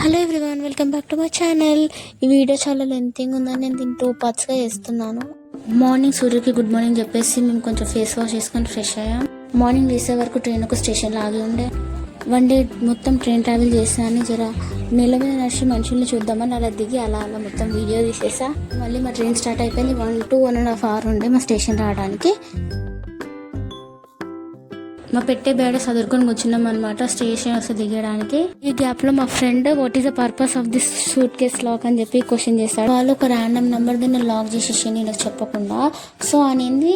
Hello everyone, welcome back to my channel. ఈ video చాలా లెంతింగ్ ఉందని నేను దీన్ని 2 పార్ట్స్గా చేస్తున్నాను. మార్నింగ్ సూర్యకి గుడ్ మార్నింగ్ చెప్పేసి మేము కొంచెం ఫేస్ వాష్ చేసుకొని ఫ్రెష్ అయ్యాం. మార్నింగ్ వేసే వరకు ట్రైన్ ఒక స్టేషన్లో ఆగి ఉండే. వన్ డే మొత్తం ట్రైన్ ట్రావెల్ చేసాను. జర నెల మీద నడిచి మనుషుల్ని చూద్దామని అలా దిగి అలా మొత్తం వీడియో తీసేసా. మళ్ళీ మా ట్రైన్ స్టార్ట్ అయిపోయింది. 1.5 hours ఉండే మా స్టేషన్ రావడానికి. మా పెట్టే బేడ చదువుకొని కూర్చున్నాం అనమాట స్టేషన్ వస్తే దిగడానికి. ఈ గ్యాప్ లో మా friend what is the purpose of this suitcase lock అని చెప్పి క్వశ్చన్ చేశాడు. వాళ్ళు ఒక ర్యాండమ్ నెంబర్ దీన్ని లాక్ చేసేసి నాకు చెప్పకుండా. సో అనేది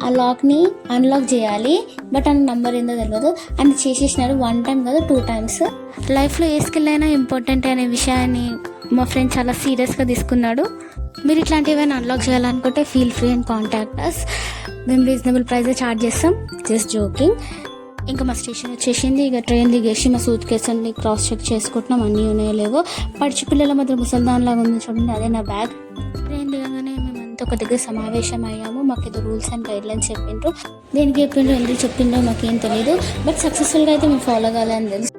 ఆ లాక్ ని అన్లాక్ చేయాలి, బట్ ఆ నంబర్ ఏందో తెలియదు. అని చేసేసినాడు 1 time కాదు 2 times. లైఫ్ లో ఏ స్కిల్ అయినా ఇంపార్టెంట్ అనే విషయాన్ని మా ఫ్రెండ్ చాలా సీరియస్ గా తీసుకున్నాడు. మీరు ఇట్లాంటివైనా అన్లాక్ చేయాలనుకుంటే feel free and contact us. మేము రీజనబుల్ ప్రైస్ ఛార్జ్ చేస్తాం, జస్ట్ జోకింగ్. ఇంకా మా స్టేషన్ వచ్చేసింది. ఇక ట్రైన్ దిగేసి మా సూట్ కేసు అన్ని క్రాస్ చెక్ చేసుకుంటున్నాం, అన్నీ ఉన్నాయో లేవో. పడిచి పిల్లల మధ్య ముసల్దాన్ లాగా ఉంది చూడండి, అదే నా బ్యాగ్. ట్రైన్ దిగగానే మేమంతా ఒక దగ్గర సమావేశం అయ్యాము. మాకు ఏదో రూల్స్ అండ్ గైడ్ లైన్స్ చెప్పిండ్రు. దేనికి చెప్పిండ్రో ఎందుకు చెప్పిండ్రో మాకేం తెలియదు, బట్ సక్సెస్ఫుల్గా అయితే మేము ఫాలో కావాలని తెలుసు.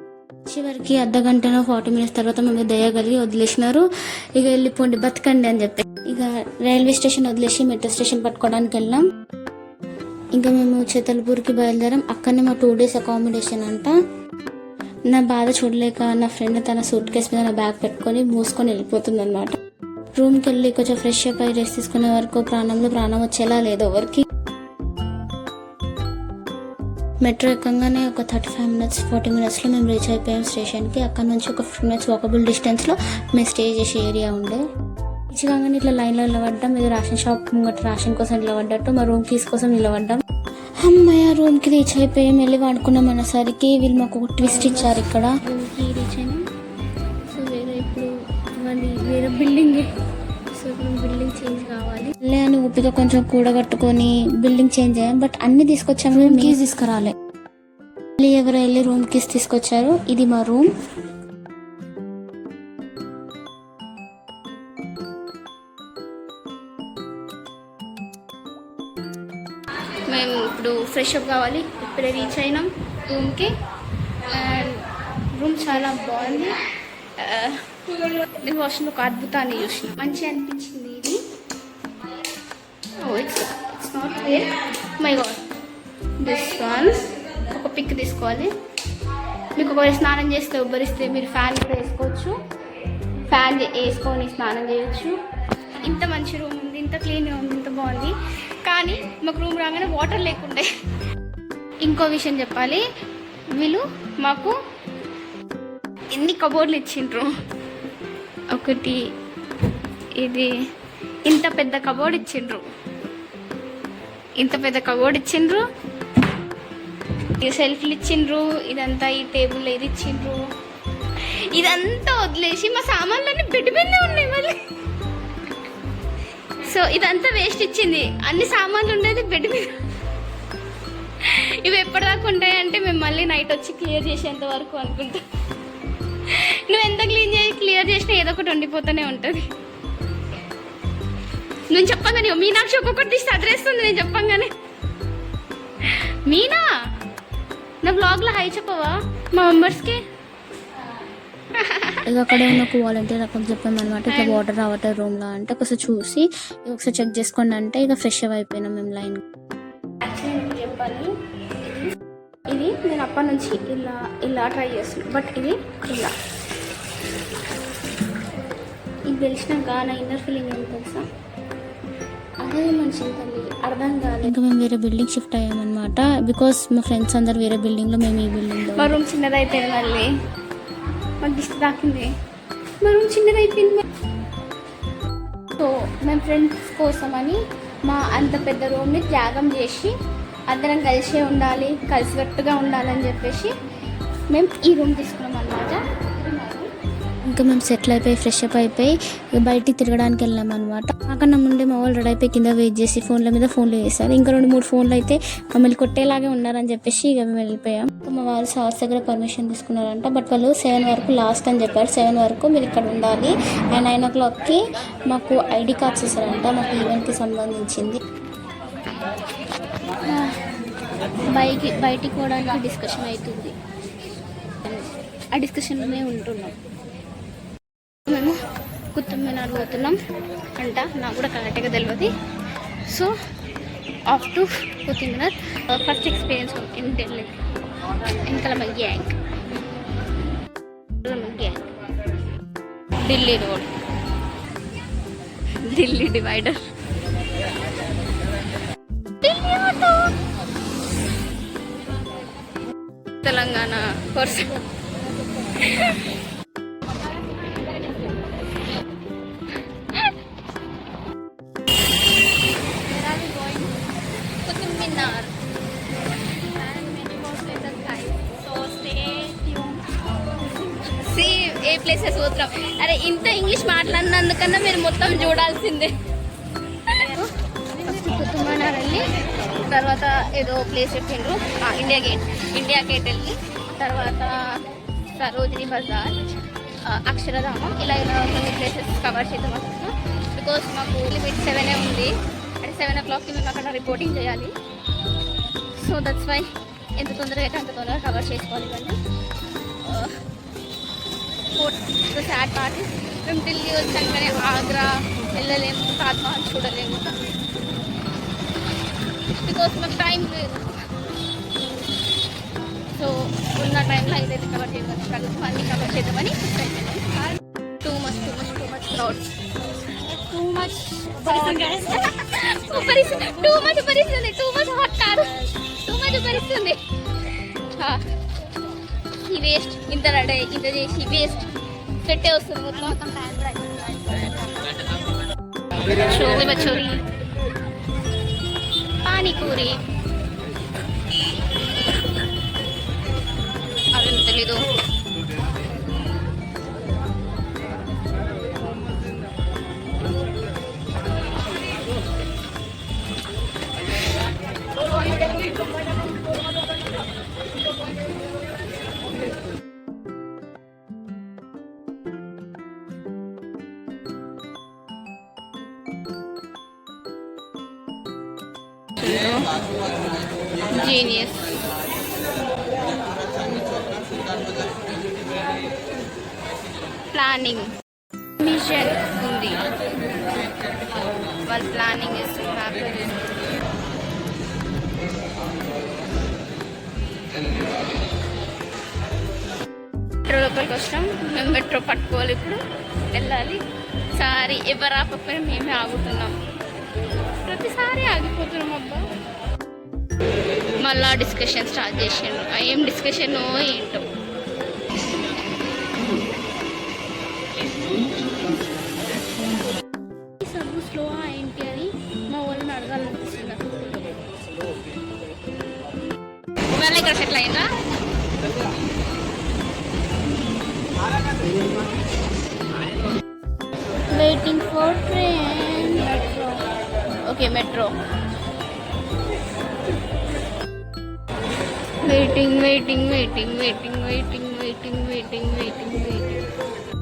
చివరికి అర్ధ గంటనో 40 minutes తర్వాత మేము దయగలిగి వదిలేసినారు. ఇక వెళ్ళిపోండి బతకండి అని చెప్పి ఇక రైల్వే స్టేషన్ వదిలేసి మెట్రో స్టేషన్ పట్టుకోవడానికి వెళ్ళాం. ఇంకా మేము చేతల్పూర్కి బయలుదేరాం. అక్కడనే మా 2 days అకామిడేషన్ అంట. నా బాధ చూడలేక నా ఫ్రెండ్ తన సూట్ కేసు మీద నా బ్యాగ్ పెట్టుకొని మూసుకొని వెళ్ళిపోతుంది అనమాట. రూమ్కి వెళ్ళి కొంచెం ఫ్రెష్ అప్ అయి రెస్ట్ తీసుకునే వరకు ప్రాణంలో ప్రాణం వచ్చేలా లేదు ఎవరికి. మెట్రో ఎక్కగానే ఒక 35 minutes 40 minutesలో మేము రీచ్ అయిపోయాం స్టేషన్కి. అక్కడ నుంచి ఒక 15 minutes వాకబుల్ డిస్టెన్స్లో మేము స్టే చేసే ఏరియా ఉండే. రీచ్ కాగానే ఇట్లా లైన్లో నిలబడ్డాం. ఏదో రేషన్ షాప్ ముంగట రేషన్ కోసం నిలబడ్డట్టు మా రూమ్ కీస్ కోసం నిలబడ్డాం. అమ్మయ్య రూమ్కి రీచ్ అయిపోయాం. వెళ్ళి వాడుకున్నాం అనేసరికి వీళ్ళు మాకు ఒక ట్విస్ట్ ఇచ్చారు. ఇక్కడ రూమ్కి రీచ్ అయినాం. సో ఇప్పుడు మళ్ళీ వేరే బిల్డింగ్, సో బిల్డింగ్ చేంజ్ కావాలి అని ఓపిక కొంచెం కూడగట్టుకొని బిల్డింగ్ చేంజ్ అయ్యాం. బట్ అన్ని తీసుకొచ్చాము, రూమ్ కీస్ తీసుకురాలే. మళ్ళీ ఎవరు వెళ్ళి రూమ్ కీస్ తీసుకొచ్చారు. ఇది మా రూమ్. మేము ఇప్పుడు ఫ్రెష్ అప్ కావాలి. ఇప్పుడే రీచ్ అయినాం రూమ్కి. అండ్ రూమ్ చాలా బాగుంది. నేను వాష్రూమ్ ఒక అద్భుతాన్ని చూసిన, మంచిగా అనిపించింది ఇది. It's not where my god this one. ఒక పిక్ తీసుకోవాలి. మీకు ఒకవేళ స్నానం చేస్తే ఉబ్బరిస్తే మీరు ఫ్యాన్ కూడా వేసుకోవచ్చు. ఫ్యాన్ వేసుకొని స్నానం చేయొచ్చు. ఇంత మంచి రూమ్ ఉంది, ఇంత క్లీన్గా ఉంది, ఇంత బాగుంది. కానీ మాకు రూమ్ రాగానే వాటర్ లేకుండే. ఇంకో విషయం చెప్పాలి, వీళ్ళు మాకు ఎన్ని కబోర్డ్లు ఇచ్చిండ్రు. ఒకటి ఇది ఇంత పెద్ద కబోర్డ్ ఇచ్చిండ్రు, ఇంత పెద్ద కబోర్డ్ ఇచ్చిండ్రు. ఈ సెల్ఫ్లు ఇచ్చిండ్రు. ఇదంతా ఈ టేబుల్ ఇది ఇచ్చిండ్రు. ఇదంతా వదిలేసి మా సామాన్లన్నీ బెడ్ మీదనే ఉన్నాయి మళ్ళీ. సో ఇదంతా వేస్ట్ ఇచ్చింది. అన్ని సామాన్లు ఉండేది బెడ్ మీద. ఇవి ఎప్పటిదాకా ఉంటాయంటే మేము మళ్ళీ నైట్ వచ్చి క్లియర్ చేసేంత వరకు అనుకుంటా. నువ్వు ఎంత క్లియర్ చేసినా ఏదో ఒకటి ఉండిపోతూనే ఉంటుంది. నేను చెప్పంగానే మీనాక్షి ఒక్కొక్కటి తీసి అడ్రేస్తుంది. నేను చెప్పంగానే మీనా నా బ్లాగ్లో హై చెప్పవా మా మెంబర్స్కి. ఇక అక్కడే ఉన్న ఒక వాలంటీర్ అక్కడికి చెప్పామన్నమాట, ఇట్లా వాటర్ రావట్లేదు రూమ్లో అంటే. ఒకసారి చూసి ఒకసారి చెక్ చేసుకోండి అంటే ఇక ఫ్రెష్ అప్ అయిపోయినాం మేము లైన్. యాక్చువల్లీ చెప్పాలి, ఇది నేను అప్పటి నుంచి ఇలా ట్రై చేస్తున్నాను, బట్ ఇది ఇలా ఇది తెలిసినాక నా ఇన్నర్ ఫీలింగ్ ఏం తెలుసా, అదే మంచిది తల్లి అర్థం కాదు. ఇంకా మేము వేరే బిల్డింగ్ షిఫ్ట్ అయ్యామన్నమాట. బికాస్ మా ఫ్రెండ్స్ అందరు వేరే బిల్డింగ్లో, మేము ఈ బిల్డింగ్లో. మా రూమ్ చిన్నది అయిపోయింది, మళ్ళీ మాకు దిష్టి తాకింది. మా రూమ్ చిన్నది అయిపోయింది. సో మేము ఫ్రెండ్స్ కోసమని మా అంత పెద్ద రూమ్ని త్యాగం చేసి అందరం కలిసే ఉండాలి, కలిసికట్టుగా ఉండాలని చెప్పేసి మేము ఈ రూమ్ తీసుకున్నాం అన్నమాట. ఇంకా మేము సెటిల్ అయిపోయి ఫ్రెష్ అప్ అయిపోయి బయటికి తిరగడానికి వెళ్ళాం అనమాట. అక్కడ ముందే మా వాళ్ళు రెడీ అయిపోయి కింద వెయిట్ చేసి ఫోన్ల మీద ఫోన్లు చేశారు. ఇంకా 2-3 ఫోన్లు అయితే మమ్మల్ని కొట్టేలాగే ఉన్నారని చెప్పేసి ఇక మేము వెళ్ళిపోయాం. మా వాళ్ళు సార్స్ దగ్గర పర్మిషన్ తీసుకున్నారంట, బట్ వాళ్ళు 7 వరకు లాస్ట్ అని చెప్పారు. 7 వరకు మీరు ఇక్కడ ఉండాలి. అండ్ 9 o'clockకి మాకు ఐడి కార్డ్స్ ఇస్తారంట, మాకు ఈవెంట్కి సంబంధించింది. బయటికి పోవడానికి డిస్కషన్ అవుతుంది. ఆ డిస్కషన్లోనే ఉంటున్నాం. కుతుబ్ మినార్ పోతున్నాం అంట, నాకు కూడా కరెక్ట్గా తెలియదు. So off to Qutub Minar. First experience in Delhi in కలమ గ్యాంగ్. Delhi road, Delhi divider, Delhi auto, Telangana person. Qutub Minar. ఏ ప్లేసెస్ పోతున్నాం. అరే ఇంత ఇంగ్లీష్ మాట్లాడినందుకన్నా మీరు మొత్తం చూడాల్సిందే. ఫస్ట్ కుతుబ్ మినార్ వెళ్ళి తర్వాత ఏదో ప్లేస్ చెప్పిండ్రు, ఇండియా గేట్ వెళ్ళి తర్వాత సరోజిని బజార్, అక్షరధామం, ఇలా కొన్ని ప్లేసెస్ కవర్ చేద్దాం అనుకుంటున్నాం. బికాస్ మాకు లిమిట్ 7 ఉంది. అంటే 7 o'clockకి మేము అక్కడ రిపోర్టింగ్ చేయాలి. సో దట్స్ వై ఎంత తొందరగా అయితే అంత తొందరగా కవర్ చేసుకోవాలి. ఇవన్నీ సాడ్ పార్ట్ మేము ఢిల్లీ వచ్చాం కానీ ఆగ్రా వెళ్ళలేము, తాజ్మహల్ చూడలేము. బికాస్ మాకు టైం లేదు. సో ఉన్న టైంలో ఏదైతే కవర్ చేయగలుగుతాం అన్నీ కవర్ చేద్దామని too much crowd, too much ఉపరిస్తుంది, టూ మచ్ హాట్ కాదు, టూ మచ్ ఉపరిస్తుంది. ఈ వేస్ట్ ఇంత రెడీ ఇంత చేసి వేస్ట్ పెట్టే వస్తుంది మొత్తం. చోలి బచోరి, పానీపూరి, అవేం తెలీదు. జీనియస్. ప్లానింగ్ మిషన్ ఉంది, వాళ్ళ ప్లానింగ్ ఇస్ మెట్రో లోపలికి వస్తాం. మేము మెట్రో పట్టుకోవాలి, ఇప్పుడు వెళ్ళాలి. సారీ ఎవరు ఆపకపోయినా మేమే ఆగుతున్నాం, ప్రతిసారి ఆగిపోతున్నాం. అబ్బా మళ్ళా డిస్కషన్ స్టార్ట్ చేసిండు. ఏం డిస్కషన్ ఏంటో. సబ్బు స్లో ఏంటి అని మా వాళ్ళని అడగాలనిపిస్తుంది. మళ్ళీ ఇక్కడ సెటిల్ అయిందా? Waiting for train. Okay metro.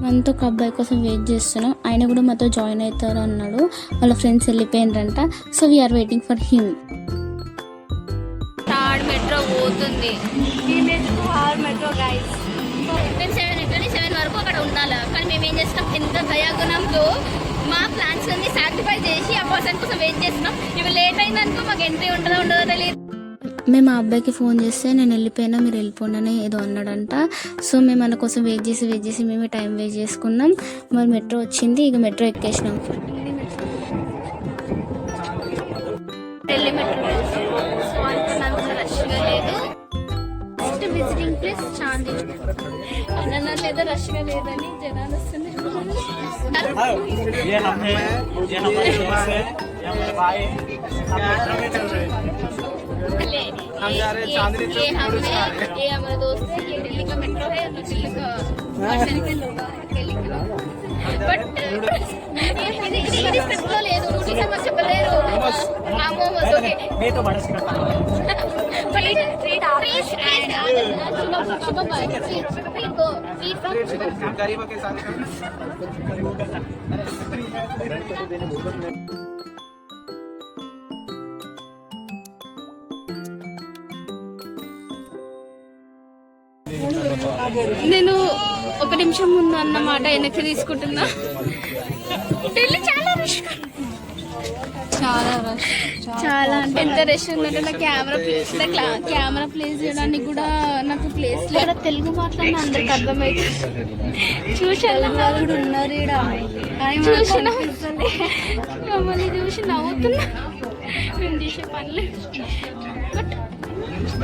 మనతో ఒక అబ్బాయి కోసం వెయిట్ చేస్తున్నాం. ఆయన కూడా మాతో జాయిన్ అవుతారు అన్నాడు. వాళ్ళ ఫ్రెండ్స్ వెళ్ళిపోయినారంట. So we are waiting for him. Third metro పోతుంది. మెట్రో గైస్ మేము 7 వరకు అక్కడ ఉండాలి. కానీ మేము ఏం చేస్తున్నాం, ఎంత దయాగుణంతో మా ప్లాన్స్ అన్ని సాక్రిఫై చేసి ఆ పర్సన్ కోసం వెయిట్ చేస్తున్నాం. ఇవి లేట్ అయిందనుకో మాకు ఎంట్రీ ఉండదో తెలియదు. మేము ఆ అబ్బాయికి ఫోన్ చేస్తే నేను వెళ్ళిపోయినా మీరు వెళ్ళిపోండి అని ఏదో అన్నాడంట. సో మేము మన కోసం వెయిట్ చేసి మేమే టైం వేస్ట్ చేసుకున్నాం. మరి మెట్రో వచ్చింది, ఇక మెట్రో ఎక్కేసినాం. ఢిల్లీ మెట్రో. సో అంత రష్గా లేదు. ఫస్ట్ విజిటింగ్ ప్లేస్ చాందీ. అన్న లేదా రష్గా లేదని జనాలు వస్తుంది. ये हमारे दोस्त है, ये दिल्ली का मेट्रो है, तो दिल्ली का बट ఇది స్క్రిప్ట్ లో లేదు. ఊటీ సమస్య చెప్పలేరు. ఓకే మే తో బడా స్క్రిప్ట్ ప్లీజ్ शुभ बाय प्लीज गो प्लीज गरीबों के साथ నేను ఒక నిమిషం ముందు అన్నమాట వెనక్కి తీసుకుంటున్నా. ఢిల్లీ చాలా రష్, చాలా రష్, చాలా అంటే ఎంత రష్ ఉందంటే నా కెమెరా ప్లేస్ చేయడానికి కూడా నాకు ప్లేస్ లేదా. తెలుగు మాట్లాడిన అందరికి అర్థమవుతుంది. చూసాను కూడా ఉన్నారు చూసిన మమ్మల్ని చూసి నవ్వుతున్నా. మేము చేసే పనులు బట్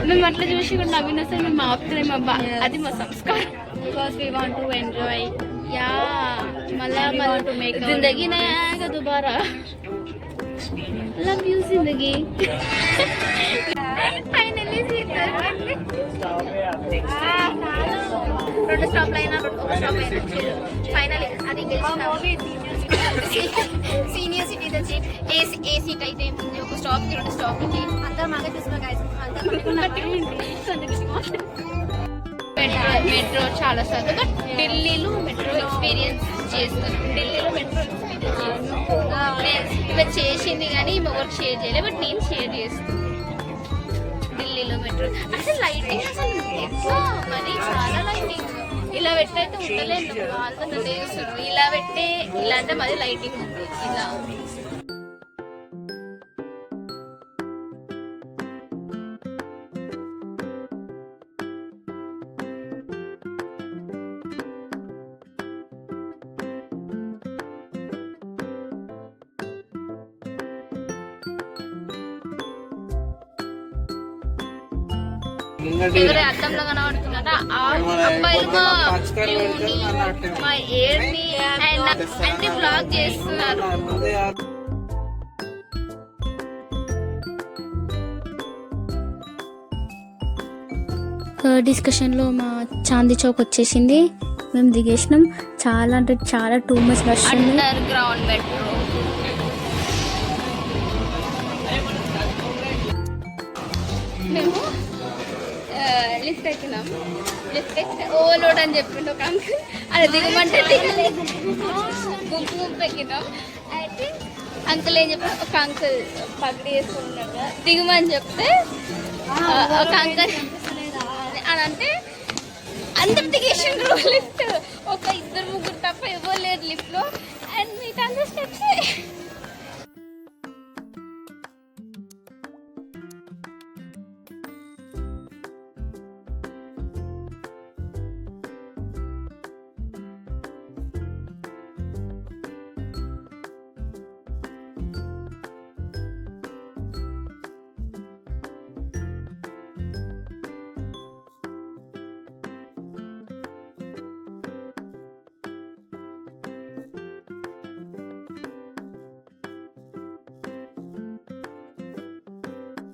మేము అట్లా చూసి కూడా నవ్విన సరే మేము ఆపుతున్నాం. అది మా సంస్కారం. Because we want to enjoy. Yeah మళ్ళా జిందగీ నయాగా దుబారా. Love you Zindagi. ఫైనల్లీ రెండు స్టాప్లు అయినా ఒక స్టాప్ అయినా ఫైనల్ అది సీనియర్ సిటిజన్ సీట్. ఏ సీట్ అయితే ఏముంది, ఒక స్టాప్కి రెండు స్టాప్కి అందరం బాగా చూస్తున్నాం guys. మెట్రో చాలా సార్లు బట్ ఢిల్లీలో మెట్రో ఎక్స్పీరియన్స్ చేస్తున్నాం. ఇవి చేసింది కానీ ఎవరు షేర్ చేయలేదు, బట్ నేను షేర్ చేస్తాను. ఢిల్లీలో మెట్రో అసలు లైటింగ్ అసలు ఎట్లా మరి, చాలా లైటింగ్. ఇలా పెట్టయితే ఉండలేదు, వాళ్ళతో చేస్తున్నారు. ఇలా పెట్టే ఇలా అంటే మరి లైటింగ్ ఉంది ఇలా. ఎవరే అద్దంలో కనబడుతున్నట అబ్బాయిలు మా ఎయిర్ ని అంటే బ్లాక్ చేస్తున్నారు. డిస్కషన్ లో మా చాందీ చౌక్ వచ్చేసింది. మేము దిగేసినాం. చాలా అంటే చాలా too much rush. Under ground metro. మేము లిఫ్ట్ ఎక్కినాం. ఓవర్లోడ్ అని చెప్పిండు ఒక అంకుల్. అది దిగమంటే గుంపు ఎక్కినాం. అయితే అంకుల్ ఏం చెప్పారు, ఒక అంకుల్ పగడి వేసుకున్నాడు దిగమని చెప్తే ఒక అంకుల్ అని అంటే అందరు దిగేసిండ్రు లిఫ్ట్. ఒక ఇద్దరు ముగ్గురు తప్ప ఇవ్వలేరు లిఫ్ట్ లో. అండ్ మిగతా అందరు స్టెప్స్.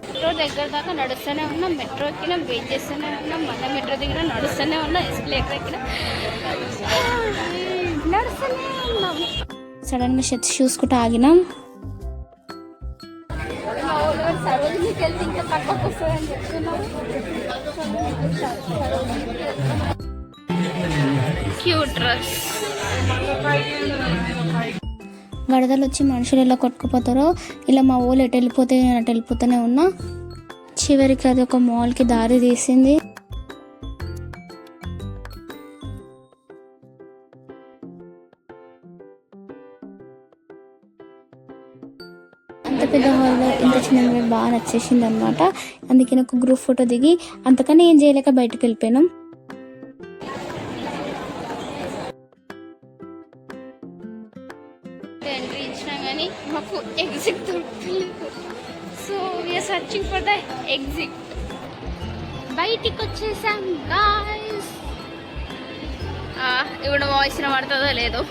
మెట్రో దగ్గర దాకా నడుస్తూనే ఉన్నాం. మెట్రో ఎక్కినాం, వెయిట్ చేస్తూనే ఉన్నాం. మళ్ళీ మెట్రో దగ్గర నడుస్తూనే ఉన్నాం. ఎస్కలేటర్ ఎక్కినాం, నడుస్తూనే ఉన్నాం. సడన్గా షర్ట్స్ చూసుకుంటూ ఆగినాం. సరోజినికి వెళ్తే ఇంకా తక్కువకి వస్తుందని చెప్తున్నాం. Cute dress. వరదలు వచ్చి మనుషులు ఎలా కొట్టుకుపోతారో ఇలా మా ఊళ్ళు ఎటు వెళ్ళిపోతే నేను అటు వెళ్ళిపోతూనే ఉన్నా. చివరికి అది ఒక మాల్కి దారి తీసింది. అంత పెద్ద హాల్లో ఇంత చిన్న బాగా నచ్చేసింది అనమాట. అందుకని ఒక గ్రూప్ ఫోటో దిగి అంతకన్నా ఏం చేయలేక బయటకు వెళ్ళిపోయినాం. ఎంట్రీ ఇచ్చినా కానీ మాకు ఎగ్జిట్ దొరకలేదు. So we are searching for the exit. బయటికి వచ్చేసాం గాయ్స్. ఇప్పుడు వాయిస్ పడుతుందో లేదో.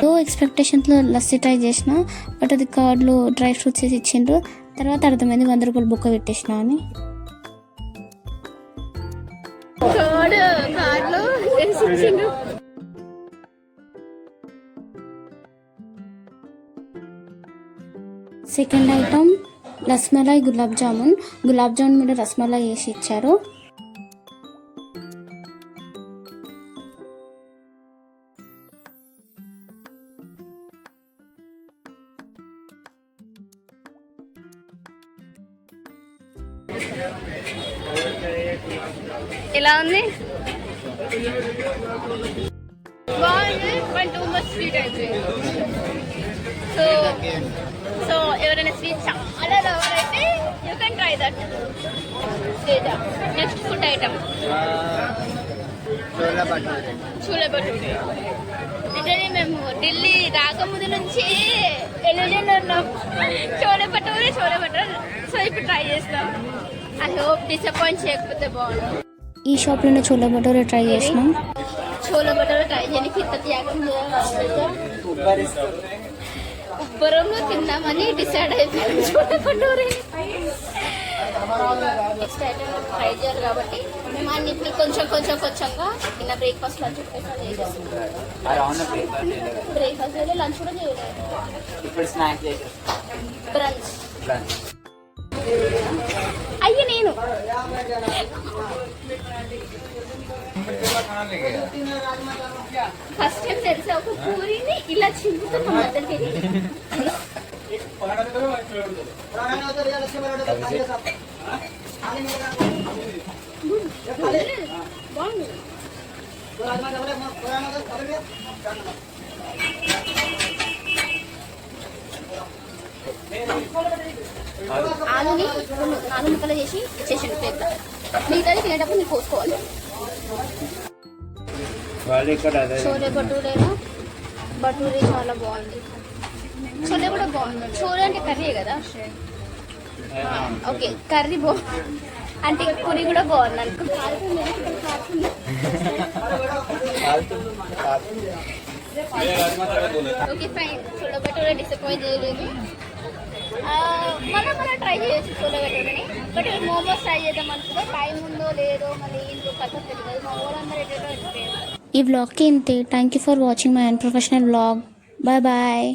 లో ఎక్స్పెక్టేషన్స్లో లస్సీ ట్రై చేసిన, బట్ అది కార్డ్లో డ్రై ఫ్రూట్స్ వేసి ఇచ్చిండ్రు. తర్వాత అర్థమైంది 100 రూపాయలు బుక్క పెట్టేసిన అని. కార్డ్లో వేసి ఇచ్చిండ్రు. Second item rasmalai gulab jamun. గులాబ్ జామున్ మీద రస్మలాయ్ వేసి ఇచ్చారు. ఎలా ఉంది? బాగుంది, బట్ టూ మచ్ స్వీట్ అయిపోయింది. సో సో ఎవరైనా స్వీట్ చాలా లవర్ అయితే యూ కెన్ ట్రై దట్. లేదా next food item chole bhature. అంటే మేము ఢిల్లీ రాకముందు నుంచి ఎల్లుండి ఉన్నాం చోలే భటూరే. సో ఇప్పుడు ట్రై చేస్తాం. ఐ హోప్ డిసప్పాయింట్ చేయకపోతే బాగుంది. ఈ షాప్లోనే చోలే భటూరే ట్రై చేసినాం. చోలే భటూరే ట్రై చేయడానికి ఇంత త్యాగం ఉబ్బరంలో తిందామని డిసైడ్ అయిపోయింది chole bhature. Next item try చేయాలి కాబట్టి మేము అన్నింటినీ కొంచెంగా నిన్న బ్రేక్ఫాస్ట్ లంచ్ బ్రేక్ఫాస్ట్ చేయలేదు, లంచ్ కూడా చేయలేదు. బ్రంచ్ అయ్యి నేను ఫస్ట్ టైం తెలిసి ఒక పూరిని ఇలా చింపుతున్నా మధ్యకి. బాగుంది. ఆలుని 4 ముక్కలు చేసి ఇచ్చేసాడు ప్లేట్. మిగతాది తినేటప్పుడు నీకు కోసుకోవాలి. చోలే భటూరే చాలా బాగుంది. చోలే కూడా బాగుంది. చోలే అంటే కర్రీ కదా. ఓకే కర్రీ బాగుంది అంటే పూరి కూడా బాగుంది అనుకో. Okay fine. Chole bhature disappoint చేయలేదు. మనం ట్రై చేయొచ్చు చోలే భటూరేని. బట్ మోమోస్ ట్రై చేద్దాం అనుకుంటే టైం ఉందో లేదో మళ్ళీ ఏంటో కథ తెలియదు. మా ఊరందరూ ఎట్లా ఈ వ్లాగ్కి ఇంతే. Thank you for watching my unprofessional vlog. Bye bye.